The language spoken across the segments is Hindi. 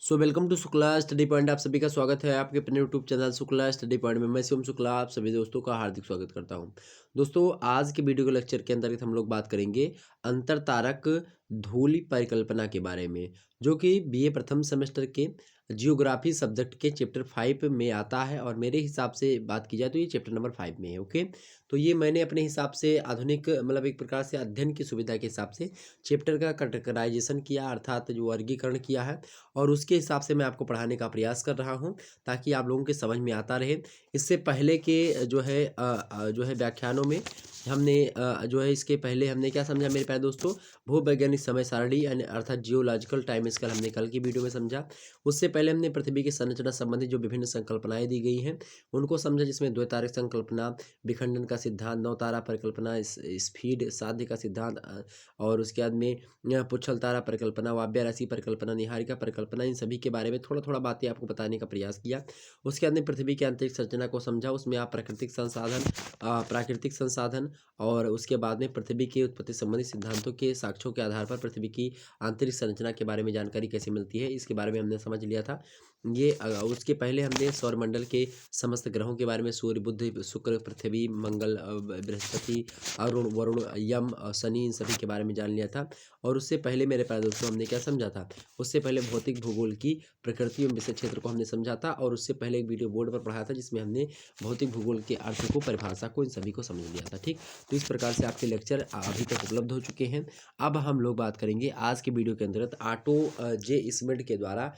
Welcome to Shukla study point. आप सभी का स्वागत है आपके अपने YouTube channel Shukla study point में। मैं शिवम शुक्ला आप सभी दोस्तों का हार्दिक स्वागत करता हूं। दोस्तों, आज के वीडियो के लेक्चर के अंतर्गत हम लोग बात करेंगे अंतर तारक धूलि परिकल्पना के बारे में, जो कि बीए प्रथम सेमेस्टर के जियोग्राफी सब्जेक्ट के चैप्टर 5 में आता है। और मेरे हिसाब से बात की जाए तो ये चैप्टर नंबर 5 में है। ओके, तो ये मैंने अपने हिसाब से आधुनिक मतलब एक प्रकार से अध्ययन की सुविधा के हिसाब से चैप्टर का कैटेगराइजेशन किया, अर्थात जो वर्गीकरण किया है, और उसके हिसाब से मैं आपको पढ़ाने का प्रयास कर रहा हूं ताकि आप लोगों के समझ में आता रहे। इससे पहले के जो है व्याख्यानों में हमने जो है इसके पहले हमने क्या समझा मेरे प्यारे दोस्तों, भूवैज्ञानिक समय सारणी यानी अर्थात जियोलॉजिकल टाइम स्केल हमने कल की वीडियो में समझा। उससे पहले हमने पृथ्वी की संरचना संबंधी जो विभिन्न संकल्पनाएं दी गई हैं उनको समझा, जिसमें द्वैतारक संकल्पना, विखंडन का सिद्धांत, नौतारा परिकल्पना, स्फीड साध्य का सिद्धांत, और उसके बाद में पुच्छल तारा परिकल्पना, वाव्या राशि परिकल्पना, निहारिका परिकल्पना, इन सभी के बारे में थोड़ा थोड़ा बातें आपको बताने का प्रयास किया। उसके बाद में पृथ्वी के आंतरिक संरचना को समझा, उसमें आप प्राकृतिक संसाधन और उसके बाद में पृथ्वी की उत्पत्ति संबंधी सिद्धांतों के साक्ष्यों के आधार पर पृथ्वी की आंतरिक संरचना के बारे में जानकारी कैसे मिलती है, इसके बारे में हमने समझ लिया था। उसके पहले हमने सौरमंडल के समस्त ग्रहों के बारे में, सूर्य, बुध, शुक्र, पृथ्वी, मंगल, बृहस्पति, अरुण, वरुण, यम, शनि, इन सभी के बारे में जान लिया था। और उससे पहले मेरे प्यारे दोस्तों हमने क्या समझा था, उससे पहले भौतिक भूगोल की प्रकृति एवं विषय क्षेत्र को हमने समझा था। और उससे पहले एक वीडियो बोर्ड पर पढ़ाया था जिसमें हमने भौतिक भूगोल के अर्थ को, परिभाषा को, इन सभी को समझ लिया था। ठीक, तो इस प्रकार से आपके लेक्चर अभी तक उपलब्ध हो चुके हैं। अब हम लोग बात करेंगे आज के वीडियो के अंतर्गत ऑटो जे स्मिड के द्वारा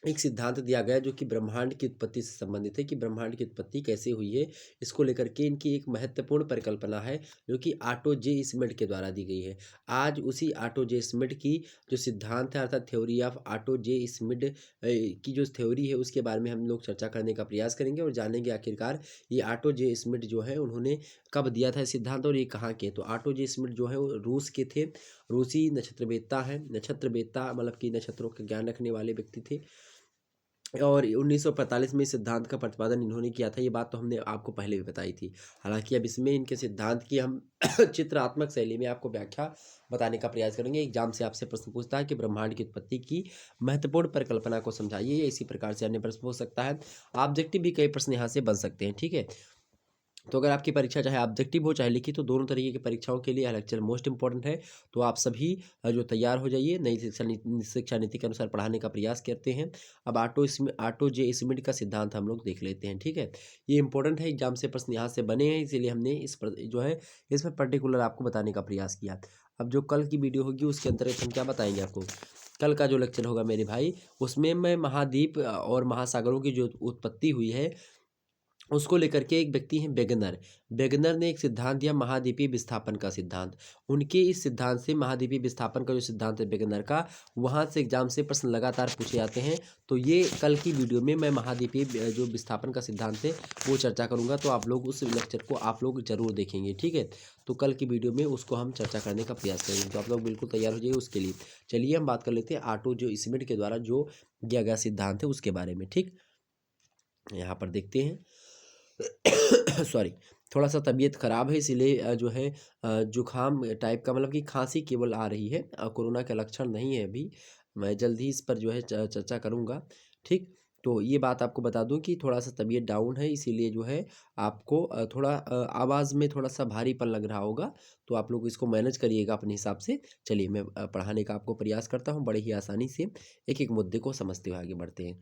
एक सिद्धांत दिया गया जो कि ब्रह्मांड की उत्पत्ति से संबंधित है, कि ब्रह्मांड की उत्पत्ति कैसे हुई है, इसको लेकर के इनकी एक महत्वपूर्ण परिकल्पना है जो कि ऑटो जे स्मिड के द्वारा दी गई है। आज उसी ऑटो जे स्मिड की जो सिद्धांत है, अर्थात थ्योरी ऑफ ऑटो जे स्मिड की जो थ्योरी है उसके बारे में हम लोग चर्चा करने का प्रयास करेंगे और जानेंगे आखिरकार ये ऑटो जे स्मिड जो है उन्होंने कब दिया था सिद्धांत और ये कहाँ के। तो ऑटो जे स्मिड जो है वो रूस के थे, रूसी नक्षत्रवेत्ता हैं। नक्षत्रवेत्ता मतलब कि नक्षत्रों का ज्ञान रखने वाले व्यक्ति थे, और 1945 में इस सिद्धांत का प्रतिपादन इन्होंने किया था। ये बात तो हमने आपको पहले भी बताई थी। हालांकि अब इसमें इनके सिद्धांत की हम चित्रात्मक शैली में आपको व्याख्या बताने का प्रयास करेंगे। एग्जाम से आपसे प्रश्न पूछता है कि ब्रह्मांड की उत्पत्ति की महत्वपूर्ण परिकल्पना को समझाइए, इसी प्रकार से अन्य प्रश्न हो सकता है। ऑब्जेक्टिव भी कई प्रश्न यहाँ से बन सकते हैं। ठीक है, तो अगर आपकी परीक्षा चाहे ऑब्जेक्टिव हो चाहे लिखित, तो दोनों तरीके की परीक्षाओं के लिए यह लेक्चर मोस्ट इंपॉर्टेंट है। तो आप सभी जो तैयार हो जाइए, नई शिक्षा नीति के अनुसार पढ़ाने का प्रयास करते हैं। अब ऑटो जे स्मिड का सिद्धांत हम लोग देख लेते हैं। ठीक है, ये इंपॉर्टेंट है, एग्जाम से प्रश्न यहाँ से बने हैं, इसीलिए हमने जो है इसमें पर्टिकुलर आपको बताने का प्रयास किया। अब जो कल की वीडियो होगी उसके अंतर्गत हम क्या बताएंगे आपको, कल का जो लेक्चर होगा मेरे भाई, उसमें मैं महाद्वीप और महासागरों की जो उत्पत्ति हुई है उसको लेकर के, एक व्यक्ति हैं वेगनर, वेगनर ने एक सिद्धांत दिया, महाद्वीपीय विस्थापन का सिद्धांत। उनके इस सिद्धांत से, महाद्वीपीय विस्थापन का जो सिद्धांत है वेगनर का, वहाँ से एग्जाम से प्रश्न लगातार पूछे जाते हैं। तो ये कल की वीडियो में मैं महाद्वीपीय जो विस्थापन का सिद्धांत है वो चर्चा करूँगा, तो आप लोग उस लेक्चर को आप लोग जरूर देखेंगे। ठीक है, तो कल की वीडियो में उसको हम चर्चा करने का प्रयास करेंगे, तो आप लोग बिल्कुल तैयार हो जाइए उसके लिए। चलिए हम बात कर लेते हैं ऑटो जो स्मिड के द्वारा जो दिया गया सिद्धांत है उसके बारे में। ठीक, यहाँ पर देखते हैं। सॉरी, थोड़ा सा तबीयत ख़राब है, इसीलिए जो है जुकाम टाइप का, मतलब कि खांसी केवल आ रही है, कोरोना का लक्षण नहीं है अभी। मैं जल्द ही इस पर जो है चर्चा करूँगा। ठीक, तो ये बात आपको बता दूं कि थोड़ा सा तबीयत डाउन है, इसीलिए जो है आपको थोड़ा आवाज़ में थोड़ा सा भारीपन लग रहा होगा, तो आप लोग इसको मैनेज करिएगा अपने हिसाब से। चलिए मैं पढ़ाने का आपको प्रयास करता हूँ बड़े ही आसानी से, एक एक मुद्दे को समझते हुए आगे बढ़ते हैं।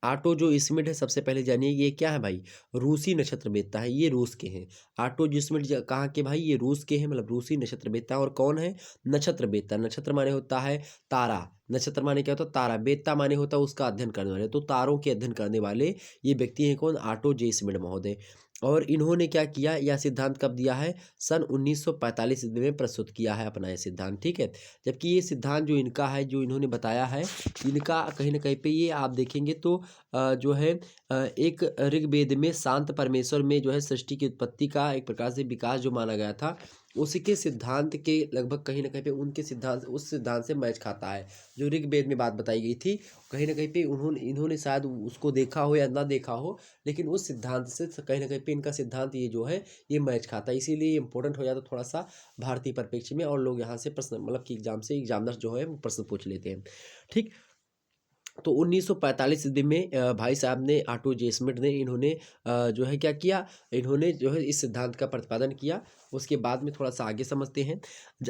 ऑटो जो स्मिड है, सबसे पहले जानिए ये क्या है भाई, रूसी नक्षत्रवेत्ता है, ये रूस के हैं। ऑटो जो स्मिड कहाँ के भाई, ये रूस के हैं, मतलब रूसी नक्षत्रवेत्ता। और कौन है, नक्षत्रवेत्ता, नक्षत्र माने होता है तारा, नक्षत्र माने क्या होता है तारा, वेत्ता माने होता है उसका अध्ययन करने वाले, तो तारों के अध्ययन करने वाले ये व्यक्ति हैं कौन, ऑटो जे स्मिड महोदय। और इन्होंने क्या किया, यह सिद्धांत कब दिया है, सन 1945 ईस्वी में प्रस्तुत किया है अपना यह सिद्धांत। ठीक है, जबकि ये सिद्धांत जो इनका है, जो इन्होंने बताया है, इनका कहीं ना कहीं पे ये आप देखेंगे तो जो है एक ऋग्वेद में शांत परमेश्वर में जो है सृष्टि की उत्पत्ति का एक प्रकार से विकास जो माना गया था, उसके सिद्धांत के लगभग कहीं ना कहीं पे उनके सिद्धांत, उस सिद्धांत से मैच खाता है। जो ऋग्वेद में बात बताई गई थी, कहीं ना कहीं पे इन्होंने शायद उसको देखा हो या ना देखा हो, लेकिन उस सिद्धांत से कहीं ना कहीं पे इनका सिद्धांत ये जो है ये मैच खाता है, इसीलिए इंपॉर्टेंट हो जाता थोड़ा सा भारतीय परिप्रेक्ष्य में, और लोग यहाँ से प्रश्न मतलब कि एग्जाम से एग्जामिनर जो है वो प्रश्न पूछ लेते हैं। ठीक, तो 1945 ईस्वी में भाई साहब ने ऑटो जे स्मिथ ने इन्होंने जो है क्या किया, इन्होंने जो है इस सिद्धांत का प्रतिपादन किया। उसके बाद में थोड़ा सा आगे समझते हैं।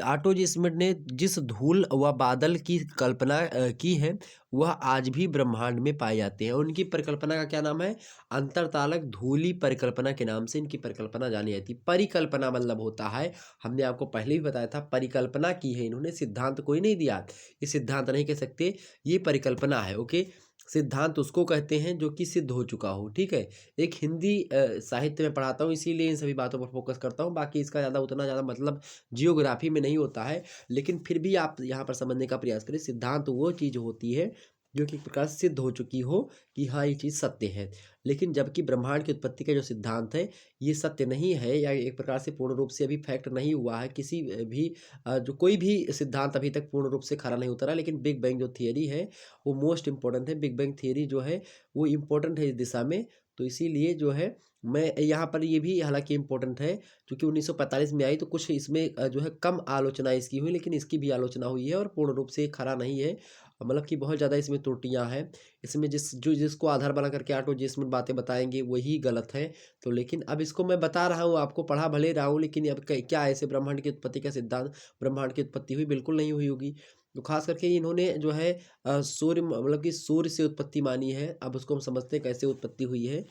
ऑटो जे स्मिथ ने जिस धूल व बादल की कल्पना की है वह आज भी ब्रह्मांड में पाए जाते हैं। उनकी परिकल्पना का क्या नाम है? अंतरतालक धूलि परिकल्पना के नाम से इनकी परिकल्पना जानी जाती है। परिकल्पना मतलब होता है, हमने आपको पहले भी बताया था, परिकल्पना की है इन्होंने, सिद्धांत कोई नहीं दिया। ये सिद्धांत नहीं कह सकते, ये परिकल्पना है। ओके, सिद्धांत उसको कहते हैं जो कि सिद्ध हो चुका हो। ठीक है, एक हिंदी साहित्य में पढ़ाता हूँ इसीलिए इन सभी बातों पर फोकस करता हूँ। बाकी इसका ज़्यादा उतना ज़्यादा मतलब जियोग्राफी में नहीं होता है, लेकिन फिर भी आप यहाँ पर समझने का प्रयास करें। सिद्धांत वो चीज़ होती है जो कि एक प्रकार से सिद्ध हो चुकी हो कि हाँ ये चीज़ सत्य है। लेकिन जबकि ब्रह्मांड की उत्पत्ति का जो सिद्धांत है ये सत्य नहीं है, या एक प्रकार से पूर्ण रूप से अभी फैक्ट नहीं हुआ है। किसी भी जो कोई भी सिद्धांत अभी तक पूर्ण रूप से खरा नहीं उतरा। लेकिन बिग बैंग जो थियरी है वो मोस्ट इंपॉर्टेंट है। बिग बैंग थियरी जो है वो इम्पोर्टेंट है इस दिशा में। तो इसीलिए जो है मैं यहाँ पर ये भी हालांकि इम्पोर्टेंट है, क्योंकि 1945 में आई तो कुछ इसमें जो है कम आलोचना इसकी हुई, लेकिन इसकी भी आलोचना हुई है और पूर्ण रूप से खरा नहीं है। मतलब कि बहुत ज़्यादा इसमें त्रुटियां हैं। इसमें जिसको आधार बना करके ऑटो जिसमें बातें बताएंगे वही गलत है। तो लेकिन अब इसको मैं बता रहा हूँ, आपको पढ़ा भले रहा हूँ, लेकिन अब क्या ऐसे ब्रह्मांड की उत्पत्ति का सिद्धांत, ब्रह्मांड की उत्पत्ति हुई? बिल्कुल नहीं हुई होगी। तो खास करके इन्होंने जो है सूर्य मतलब कि सूर्य से उत्पत्ति मानी है। अब उसको हम समझते हैं कैसे उत्पत्ति हुई है।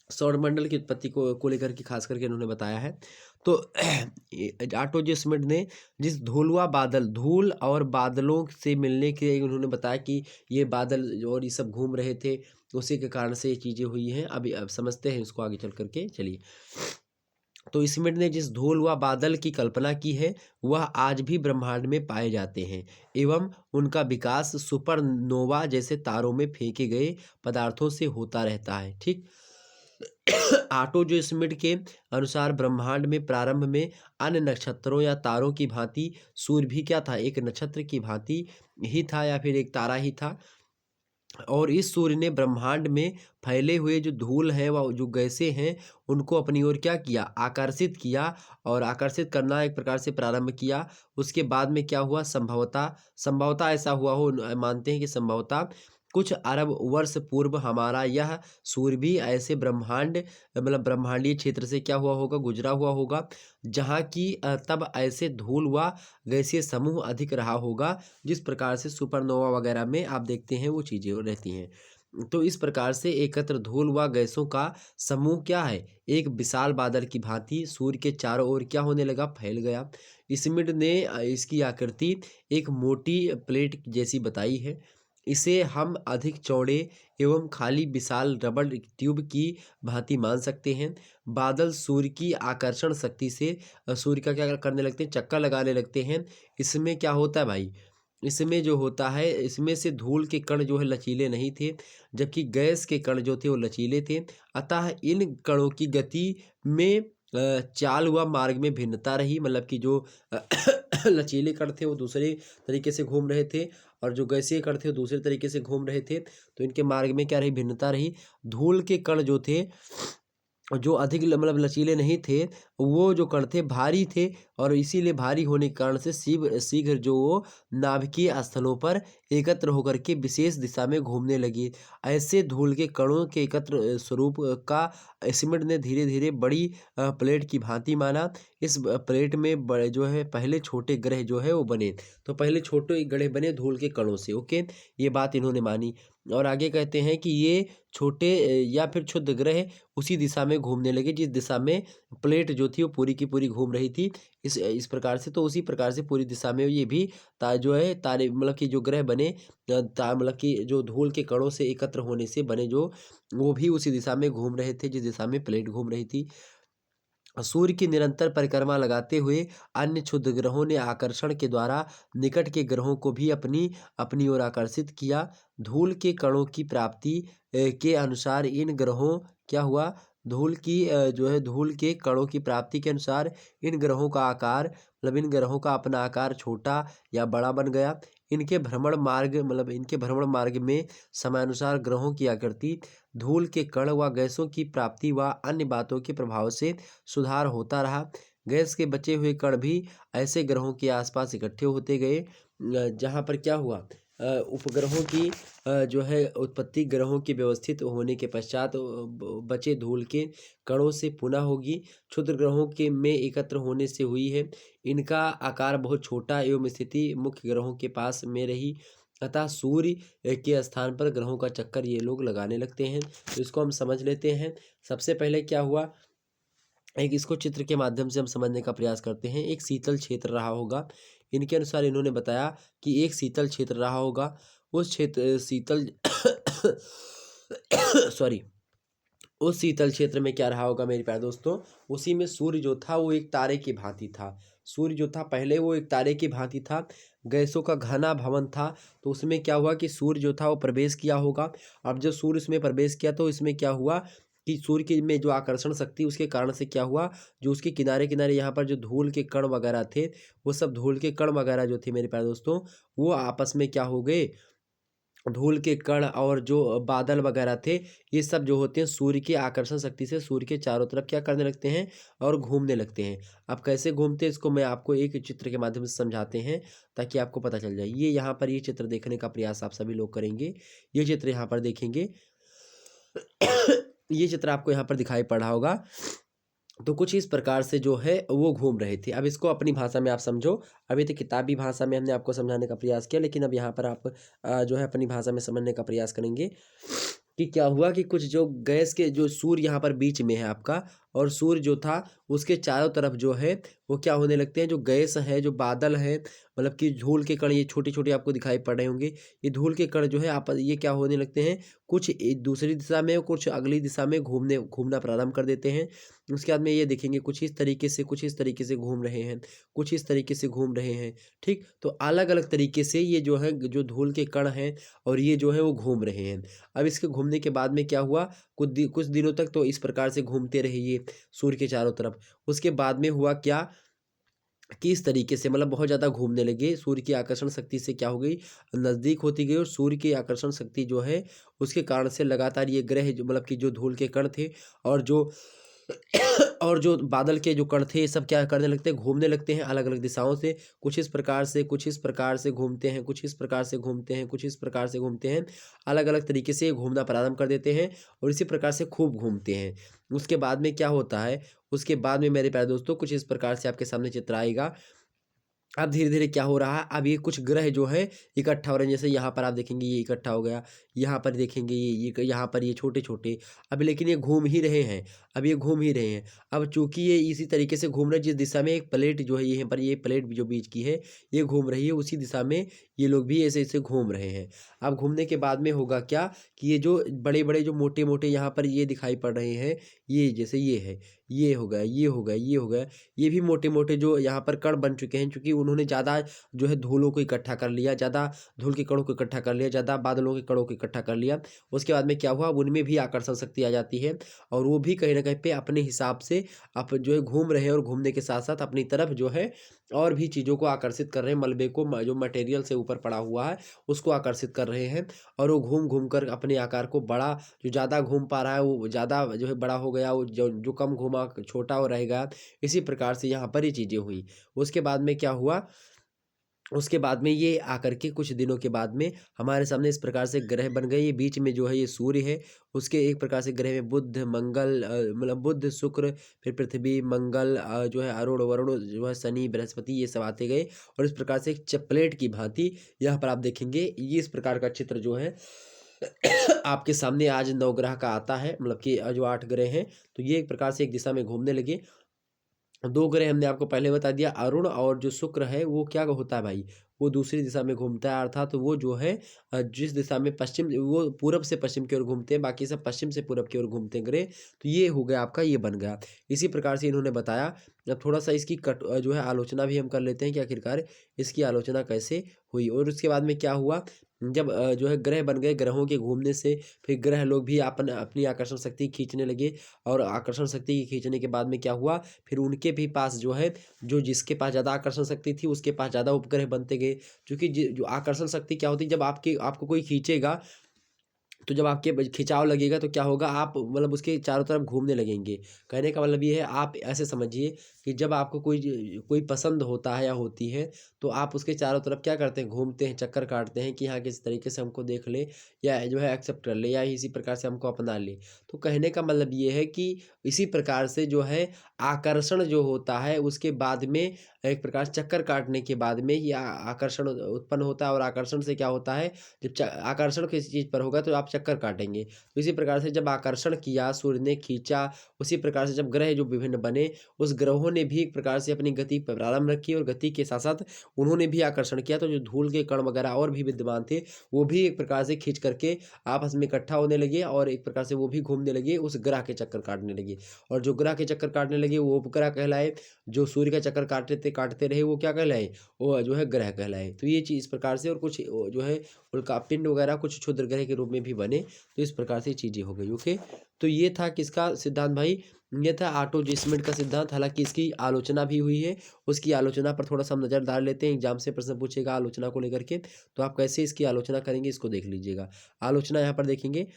सौरमंडल की उत्पत्ति को लेकर के खास करके इन्होंने बताया है। तो ऑटो जे स्मिथ ने जिस धूलवा बादल, धूल और बादलों से मिलने के उन्होंने बताया कि ये बादल और ये सब घूम रहे थे, उसी के कारण से ये चीज़ें हुई हैं। अभी अब समझते हैं इसको आगे चल करके, चलिए। तो स्मिथ ने जिस धूल व बादल की कल्पना की है वह आज भी ब्रह्मांड में पाए जाते हैं, एवं उनका विकास सुपरनोवा जैसे तारों में फेंके गए पदार्थों से होता रहता है। ठीक। ऑटो जो स्मिथ के अनुसार ब्रह्मांड में प्रारंभ में अन्य नक्षत्रों या तारों की भांति सूर्य भी क्या था? एक नक्षत्र की भांति ही था, या फिर एक तारा ही था। और इस सूर्य ने ब्रह्मांड में फैले हुए जो धूल है व जो गैसें हैं उनको अपनी ओर क्या किया? आकर्षित किया। और आकर्षित करना एक प्रकार से प्रारंभ किया। उसके बाद में क्या हुआ? संभवतः संभवतः ऐसा हुआ हो, मानते हैं कि संभवतः कुछ अरब वर्ष पूर्व हमारा यह सूर्य भी ऐसे ब्रह्मांड मतलब ब्रह्मांडीय क्षेत्र से क्या हुआ होगा? गुजरा हुआ होगा, जहाँ की तब ऐसे धूल व गैसीय समूह अधिक रहा होगा, जिस प्रकार से सुपरनोवा वगैरह में आप देखते हैं वो चीज़ें रहती हैं। तो इस प्रकार से एकत्र धूल व गैसों का समूह क्या है? एक विशाल बादल की भांति सूर्य के चारों ओर क्या होने लगा? फैल गया। स्मिथ ने इसकी आकृति एक मोटी प्लेट जैसी बताई है। इसे हम अधिक चौड़े एवं खाली विशाल रबड़ ट्यूब की भांति मान सकते हैं। बादल सूर्य की आकर्षण शक्ति से सूर्य का क्या करने लगते हैं? चक्कर लगाने लगते हैं। इसमें क्या होता है भाई? इसमें जो होता है, इसमें से धूल के कण जो है लचीले नहीं थे, जबकि गैस के कण जो थे वो लचीले थे। अतः इन कणों की गति में चाल व मार्ग में भिन्नता रही। मतलब कि जो लचीले कण थे वो दूसरे तरीके से घूम रहे थे, और जो गैसीय कण थे वो दूसरे तरीके से घूम रहे थे। तो इनके मार्ग में क्या रही? भिन्नता रही। धूल के कण जो थे जो अधिक मतलब लचीले नहीं थे, वो जो कण थे भारी थे, और इसीलिए भारी होने के कारण से शीघ्र जो वो नाभिकीय स्थलों पर एकत्र होकर के विशेष दिशा में घूमने लगी। ऐसे धूल के कणों के एकत्र स्वरूप का स्मिथ ने धीरे धीरे बड़ी प्लेट की भांति माना। इस प्लेट में बड़े जो है पहले छोटे ग्रह जो है वो बने। तो पहले छोटे ग्रह बने धूल के कणों से। ओके, ये बात इन्होंने मानी। और आगे कहते हैं कि ये छोटे या फिर क्षुद्र ग्रह उसी दिशा में घूमने लगे जिस दिशा में प्लेट जो थी वो पूरी की पूरी घूम रही थी। इस प्रकार से, तो उसी प्रकार से पूरी दिशा में ये भी जो है तारे मतलब कि जो ग्रह बने मतलब कि जो धूल के कणों से एकत्र होने से बने जो, वो भी उसी दिशा में घूम रहे थे जिस दिशा में प्लेट घूम रही थी। सूर्य की निरंतर परिक्रमा लगाते हुए अन्य क्षुद्र ग्रहों ने आकर्षण के द्वारा निकट के ग्रहों को भी अपनी अपनी ओर आकर्षित किया। धूल के कणों की प्राप्ति के अनुसार इन ग्रहों क्या हुआ? धूल की जो है धूल के कणों की प्राप्ति के अनुसार इन ग्रहों का आकार मतलब इन ग्रहों का अपना आकार छोटा या बड़ा बन गया। इनके भ्रमण मार्ग में समयानुसार ग्रहों की आकृति, धूल के कण व गैसों की प्राप्ति व अन्य बातों के प्रभाव से सुधार होता रहा। गैस के बचे हुए कण भी ऐसे ग्रहों के आसपास इकट्ठे होते गए जहाँ पर क्या हुआ? उपग्रहों की जो है उत्पत्ति ग्रहों के व्यवस्थित होने के पश्चात बचे धूल के कणों से पुनः होगी। क्षुद्र ग्रहों के में एकत्र होने से हुई है। इनका आकार बहुत छोटा एवं स्थिति मुख्य ग्रहों के पास में रही, अतः सूर्य के स्थान पर ग्रहों का चक्कर ये लोग लगाने लगते हैं। तो इसको हम समझ लेते हैं। सबसे पहले क्या हुआ, एक इसको चित्र के माध्यम से हम समझने का प्रयास करते हैं। एक शीतल क्षेत्र रहा होगा। इनके अनुसार इन्होंने बताया कि एक शीतल क्षेत्र रहा होगा। उस क्षेत्र शीतल सॉरी, उस शीतल क्षेत्र में क्या रहा होगा मेरे प्यारे दोस्तों, उसी में सूर्य जो था वो एक तारे की भांति था। सूर्य जो था पहले वो एक तारे की भांति था, गैसों का घना भवन था। तो उसमें क्या हुआ कि सूर्य जो था वो प्रवेश किया होगा। अब जब सूर्य इसमें प्रवेश किया तो इसमें क्या हुआ कि सूर्य के में जो आकर्षण शक्ति उसके कारण से क्या हुआ, जो उसके किनारे किनारे यहाँ पर जो धूल के कण वगैरह थे, वो सब धूल के कण वगैरह जो थे मेरे प्यारे दोस्तों, वो आपस में क्या हो गए, धूल के कण और जो बादल वगैरह थे, ये सब जो होते हैं सूर्य की आकर्षण शक्ति से सूर्य के चारों तरफ क्या करने लगते हैं और घूमने लगते हैं। अब कैसे घूमते हैं इसको मैं आपको एक चित्र के माध्यम से समझाते हैं ताकि आपको पता चल जाए। ये यहाँ पर ये चित्र देखने का प्रयास आप सभी लोग करेंगे। ये चित्र यहाँ पर देखेंगे। ये चित्र आपको यहाँ पर दिखाई पड़ रहा होगा। तो कुछ इस प्रकार से जो है वो घूम रहे थे। अब इसको अपनी भाषा में आप समझो। अभी तो किताबी भाषा में हमने आपको समझाने का प्रयास किया, लेकिन अब यहाँ पर आप जो है अपनी भाषा में समझने का प्रयास करेंगे कि क्या हुआ कि कुछ जो गैस के जो सूर्य यहाँ पर बीच में है आपका, और सूर्य जो था उसके चारों तरफ जो है वो क्या होने लगते हैं, जो गैस है, जो बादल है, मतलब कि धूल के कण ये छोटे छोटे आपको दिखाई पड़ रहे होंगे। ये धूल के कण जो है आप ये क्या होने लगते हैं, कुछ एक दूसरी दिशा में कुछ अगली दिशा में घूमना प्रारंभ कर देते हैं। उसके बाद में ये देखेंगे कुछ इस तरीके से कुछ इस तरीके से घूम रहे हैं, कुछ इस तरीके से घूम रहे हैं। ठीक, तो अलग अलग तरीके से ये जो है जो धूल के कण हैं और ये जो है वो घूम रहे हैं। अब इसके घूमने के बाद में क्या हुआ, कुछ दिनों तक तो इस प्रकार से घूमते रहे ये सूर्य के चारों तरफ। उसके बाद में हुआ क्या कि इस तरीके से मतलब बहुत ज़्यादा घूमने लगे। सूर्य की आकर्षण शक्ति से क्या हो गई, नज़दीक होती गई, और सूर्य की आकर्षण शक्ति जो है उसके कारण से लगातार ये ग्रह जो मतलब कि जो धूल के कण थे और जो और जो बादल के जो कण थे, ये सब क्या करने लगते हैं, घूमने लगते हैं अलग अलग दिशाओं से। कुछ इस प्रकार से कुछ इस प्रकार से घूमते हैं, कुछ इस प्रकार से घूमते हैं, कुछ इस प्रकार से घूमते हैं, अलग अलग तरीके से घूमना प्रारंभ कर देते हैं और इसी प्रकार से खूब घूमते हैं। उसके बाद में क्या होता है, उसके बाद में मेरे प्यारे दोस्तों कुछ इस प्रकार से आपके सामने चित्र आएगा। अब धीरे-धीरे क्या हो रहा है, अब ये कुछ ग्रह जो है इकट्ठा हो रहे हैं। जैसे यहाँ पर आप देखेंगे ये इकट्ठा हो गया, यहाँ पर देखेंगे ये यहाँ पर ये छोटे-छोटे। अब लेकिन ये घूम ही रहे हैं, अब ये घूम ही रहे हैं। अब चूँकि ये इसी तरीके से घूम रहे हैं जिस दिशा में एक प्लेट जो है यहाँ पर ये प्लेट जो बीच की है, ये घूम रही है, उसी दिशा में ये लोग भी ऐसे-ऐसे घूम रहे हैं। अब घूमने के बाद में होगा क्या कि ये जो बड़े-बड़े जो मोटे-मोटे यहाँ पर ये दिखाई पड़ रहे हैं, ये जैसे ये है, ये हो गया, ये हो गया, ये हो गया। ये भी मोटे-मोटे जो यहाँ पर कण बन चुके हैं, क्योंकि उन्होंने ज़्यादा जो है धूलों को इकट्ठा कर लिया, ज़्यादा धूल के कणों को इकट्ठा कर लिया, ज़्यादा बादलों के कणों को इकट्ठा कर लिया। उसके बाद में क्या हुआ, उनमें भी आकर्षण शक्ति आ जाती है और वो भी कहीं न कहीं पे अपने हिसाब से आप जो है घूम रहे हैं और घूमने के साथ-साथ अपनी तरफ जो है और भी चीज़ों को आकर्षित कर रहे हैं। मलबे को जो मटेरियल से ऊपर पड़ा हुआ है, उसको आकर्षित कर रहे हैं और वो घूम-घूम कर अपने आकार को बड़ा, जो ज़्यादा घूम पा रहा है वो ज़्यादा जो है बड़ा हो गया, वो जो कम घूमा छोटा हो रहेगा। इसी प्रकार से यहाँ पर ये चीज़ें हुई। उसके बाद में क्या हुआ, उसके बाद में ये आकर के कुछ दिनों के बाद में हमारे सामने इस प्रकार से ग्रह बन गए। ये बीच में जो है ये सूर्य है, उसके एक प्रकार से ग्रह में बुध, मंगल मतलब बुध, शुक्र, फिर पृथ्वी, मंगल जो है अरुण, वरुण जो है शनि, बृहस्पति, ये सब आते गए और इस प्रकार से एक प्लेट की भांति यहाँ पर आप देखेंगे ये इस प्रकार का चित्र जो है आपके सामने आज नवग्रह का आता है, मतलब कि जो 8 ग्रह हैं, तो ये एक प्रकार से एक दिशा में घूमने लगे। 2 ग्रह हमने आपको पहले बता दिया, अरुण और जो शुक्र है वो क्या होता है भाई, वो दूसरी दिशा में घूमता है, अर्थात तो वो जो है जिस दिशा में पश्चिम, वो पूरब से पश्चिम की ओर घूमते हैं, बाकी सब पश्चिम से पूरब की ओर घूमते हैं ग्रह। तो ये हो गया आपका, ये बन गया। इसी प्रकार से इन्होंने बताया। अब थोड़ा-सा इसकी जो है आलोचना भी हम कर लेते हैं कि आखिरकार इसकी आलोचना कैसे हुई और उसके बाद में क्या हुआ, जब जो है ग्रह बन गए, ग्रहों के घूमने से फिर ग्रह लोग भी अपनी आकर्षण शक्ति खींचने लगे और आकर्षण शक्ति खींचने के बाद में क्या हुआ, फिर उनके भी पास जो है, जो जिसके पास ज़्यादा आकर्षण शक्ति थी उसके पास ज़्यादा उपग्रह बनते गए। क्योंकि जो आकर्षण शक्ति क्या होती है, जब आपको कोई खींचेगा तो जब आपके खिंचाव लगेगा तो क्या होगा, आप मतलब उसके चारों तरफ घूमने लगेंगे। कहने का मतलब ये है, आप ऐसे समझिए कि जब आपको कोई पसंद होता है या होती है, तो आप उसके चारों तरफ क्या करते हैं, घूमते हैं, चक्कर काटते हैं कि हाँ किस तरीके से हमको देख ले या जो है एक्सेप्ट कर ले या इसी प्रकार से हमको अपना ले। तो कहने का मतलब ये है कि इसी प्रकार से जो है आकर्षण जो होता है उसके बाद में, एक प्रकार से चक्कर काटने के बाद में ही आकर्षण उत्पन्न होता है। और आकर्षण से क्या होता है, जब आकर्षण किसी चीज़ पर होगा तो आप चक्कर काटेंगे। तो इसी प्रकार से जब आकर्षण किया, सूर्य ने खींचा, उसी प्रकार से जब ग्रह जो विभिन्न बने, उस ग्रहों ने भी एक प्रकार से अपनी गति प्रारंभ रखी और गति के साथ साथ उन्होंने भी आकर्षण किया। तो जो धूल के कण वगैरह और भी विद्यमान थे, वो भी एक प्रकार से खींच करके आपस में इकट्ठा होने लगे और एक प्रकार से वो भी घूमने लगे, उस ग्रह के चक्कर काटने लगे। और जो ग्रह के चक्कर काटने लगे वो उपग्रह कहलाए, जो सूर्य का चक्कर काटते रहे वो क्या कहलाए, वो जो है ग्रह कहलाए। तो ये चीज़ इस प्रकार से, और कुछ जो है उल्का पिंड वगैरह कुछ क्षुद्र ग्रह के रूप में भी बने। तो इस प्रकार से चीज़ें हो गई। ओके, तो ये था किसका सिद्धांत भाई, ये था ऑटो जिसमेंट का सिद्धांत। हालांकि इसकी आलोचना भी हुई है, उसकी आलोचना पर थोड़ा सा हम नज़र डाल लेते हैं। एग्जाम से प्रश्न पूछेगा आलोचना को लेकर के, तो आप कैसे इसकी आलोचना करेंगे इसको देख लीजिएगा। आलोचना यहाँ पर देखेंगे,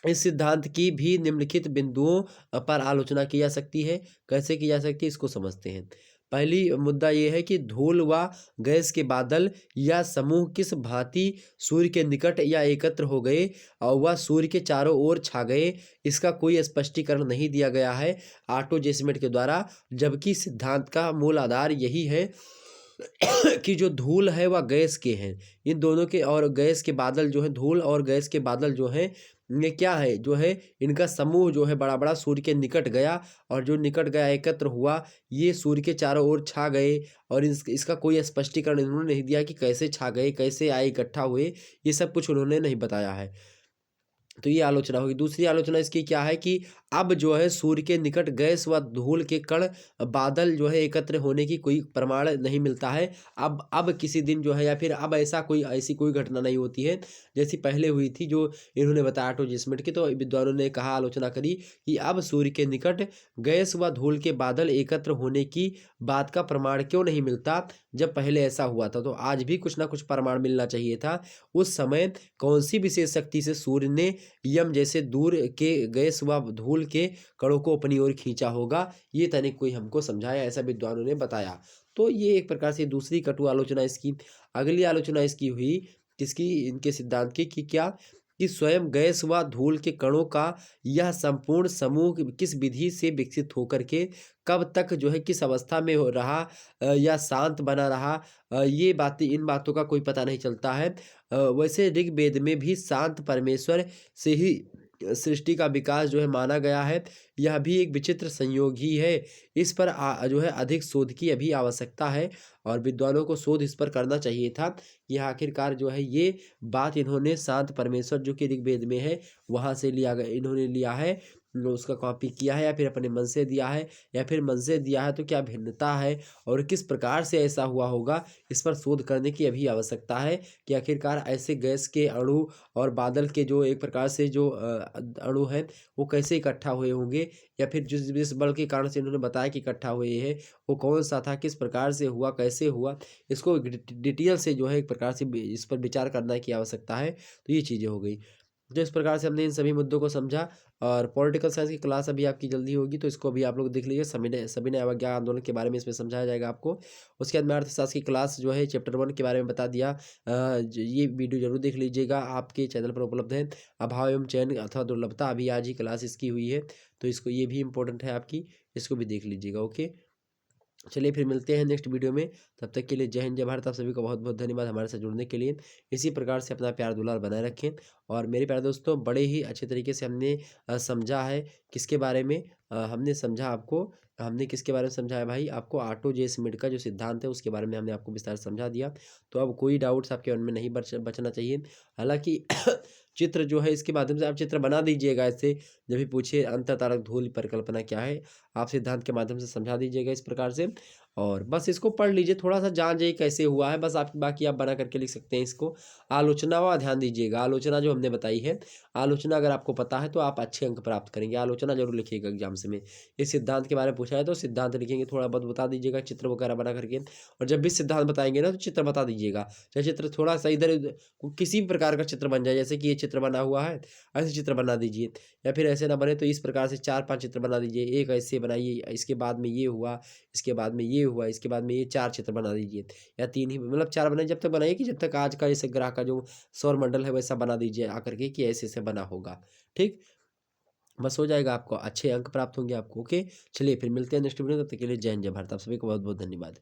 इस सिद्धांत की भी निम्नलिखित बिंदुओं पर आलोचना की जा सकती है। कैसे की जा सकती है इसको समझते हैं। पहली मुद्दा ये है कि धूल व गैस के बादल या समूह किस भांति सूर्य के निकट या एकत्र हो गए और वह सूर्य के चारों ओर छा गए, इसका कोई स्पष्टीकरण नहीं दिया गया है ऑटो जेसमिट के द्वारा। जबकि सिद्धांत का मूल आधार यही है कि जो धूल है वह गैस के हैं, इन दोनों के, और गैस के बादल जो है, धूल और गैस के बादल जो है, ये क्या है, जो है इनका समूह जो है बड़ा बड़ा सूर्य के निकट गया, और जो निकट गया एकत्र हुआ, ये सूर्य के चारों ओर छा गए। और इसका कोई स्पष्टीकरण इन्होंने नहीं दिया कि कैसे छा गए, कैसे आए, इकट्ठा हुए, ये सब कुछ उन्होंने नहीं बताया है। तो ये आलोचना होगी। दूसरी आलोचना इसकी क्या है कि अब जो है सूर्य के निकट गैस व धूल के कण बादल जो है एकत्र होने की कोई प्रमाण नहीं मिलता है। अब किसी दिन जो है, या फिर अब ऐसी कोई घटना नहीं होती है जैसी पहले हुई थी, जो इन्होंने बताया ऑटो जिसमिट की। तो विद्वानों ने कहा, आलोचना करी कि अब सूर्य के निकट गैस व धूल के बादल एकत्र होने की बात का प्रमाण क्यों नहीं मिलता, जब पहले ऐसा हुआ था। तो आज भी कुछ ना कुछ प्रमाण मिलना चाहिए था। उस समय कौन सी विशेष शक्ति से सूर्य ने यम जैसे दूर के गैस व धूल के कणों को अपनी ओर खींचा होगा, ये तनिक कोई हमको समझाया, ऐसा विद्वानों ने बताया। तो ये एक प्रकार से दूसरी कटु आलोचना इसकी। अगली आलोचना इसकी हुई किसकी, इनके सिद्धांत की, कि क्या, कि स्वयं गैस व धूल के कणों का यह संपूर्ण समूह किस विधि से विकसित होकर के कब तक जो है किस अवस्था में हो रहा या शांत बना रहा, ये बातें, इन बातों का कोई पता नहीं चलता है। वैसे ऋग्वेद में भी शांत परमेश्वर से ही सृष्टि का विकास जो है माना गया है। यह भी एक विचित्र संयोग ही है। इस पर जो है अधिक शोध की अभी आवश्यकता है, और विद्वानों को शोध इस पर करना चाहिए था कि आखिरकार जो है ये बात इन्होंने शांत परमेश्वर जो कि ऋग्वेद में है वहाँ से लिया गया, इन्होंने लिया है, उसका कॉपी किया है, या फिर अपने मन से दिया है, या फिर मन से दिया है तो क्या भिन्नता है और किस प्रकार से ऐसा हुआ होगा, इस पर शोध करने की अभी आवश्यकता है कि आखिरकार ऐसे गैस के अणु और बादल के जो एक प्रकार से जो अणु हैं वो कैसे इकट्ठा हुए होंगे, या फिर जिस बल के कारण से इन्होंने बताया कि इकट्ठा हुए हैं वो कौन सा था, किस प्रकार से हुआ, कैसे हुआ, इसको डिटेल से जो है एक प्रकार से इस पर विचार करने की आवश्यकता है। तो ये चीज़ें हो गई। तो इस प्रकार से हमने इन सभी मुद्दों को समझा, और पॉलिटिकल साइंस की क्लास अभी आपकी जल्दी होगी, तो इसको भी आप लोग देख लीजिए। सविनय अवज्ञा आंदोलन के बारे में इसमें समझाया जाएगा आपको। उसके बाद में अर्थशास्त्र की क्लास जो है चैप्टर 1 के बारे में बता दिया। ये वीडियो जरूर देख लीजिएगा, आपके चैनल पर उपलब्ध है। अभाव एवं चयन अथवा दुर्लभता, अभी आज ही क्लास इसकी हुई है, तो इसको, ये भी इम्पोर्टेंट है आपकी, इसको भी देख लीजिएगा। ओके, चलिए फिर मिलते हैं नेक्स्ट वीडियो में। तब तक के लिए जय हिंद, जय भारत। आप सभी को बहुत बहुत धन्यवाद हमारे साथ जुड़ने के लिए। इसी प्रकार से अपना प्यार दुलार बनाए रखें। और मेरे प्यारे दोस्तों, बड़े ही अच्छे तरीके से हमने समझा है किसके बारे में, हमने समझा आपको, हमने किसके बारे में समझाया भाई, आपको ऑटो जे स्मिथ का जो सिद्धांत है उसके बारे में हमने आपको विस्तार से समझा दिया। तो अब कोई डाउट्स आपके मन में नहीं बचना चाहिए। हालांकि चित्र जो है इसके माध्यम से आप चित्र बना दीजिएगा ऐसे, जब भी पूछे अंतःतारक धूल परिकल्पना क्या है, आप सिद्धांत के माध्यम से समझा दीजिएगा इस प्रकार से। और बस इसको पढ़ लीजिए, थोड़ा-सा जान जाइए कैसे हुआ है, बस आप बाकी आप बना करके लिख सकते हैं इसको। आलोचना व ध्यान दीजिएगा, आलोचना जो हमने बताई है, आलोचना अगर आपको पता है तो आप अच्छे अंक प्राप्त करेंगे। आलोचना ज़रूर लिखिएगा एग्ज़ाम्स में। इस सिद्धांत के बारे में पूछा है तो सिद्धांत लिखेंगे, थोड़ा बहुत बता दीजिएगा चित्र वगैरह बना करके। और जब भी सिद्धांत बताएँगे ना तो चित्र बता दीजिएगा। चाहे चित्र थोड़ा-सा इधर-उधर किसी भी प्रकार का चित्र बन जाए, जैसे कि ये चित्र बना हुआ है, ऐसे चित्र बना दीजिए। या फिर ऐसे ना बने तो इस प्रकार से 4-5 चित्र बना दीजिए। एक ऐसे बनाइए, इसके बाद में ये हुआ, इसके बाद में ये हुआ, इसके बाद में ये 4 चित्र बना दीजिए, या 3 ही मतलब 4 बनाइए, जब तक बनाइए कि जब तक आज का जैसे ग्रह का जो सौरमंडल है वैसा बना दीजिए आकर के कि ऐसे-ऐसे बना होगा। ठीक? बस हो जाएगा, आपको अच्छे अंक प्राप्त होंगे आपको। ओके? चलिए फिर मिलते हैं नेक्स्ट वीडियो में, तब तक के लिए जय हिंद, जय भारत। आप सभी को बहुत-बहुत धन्यवाद।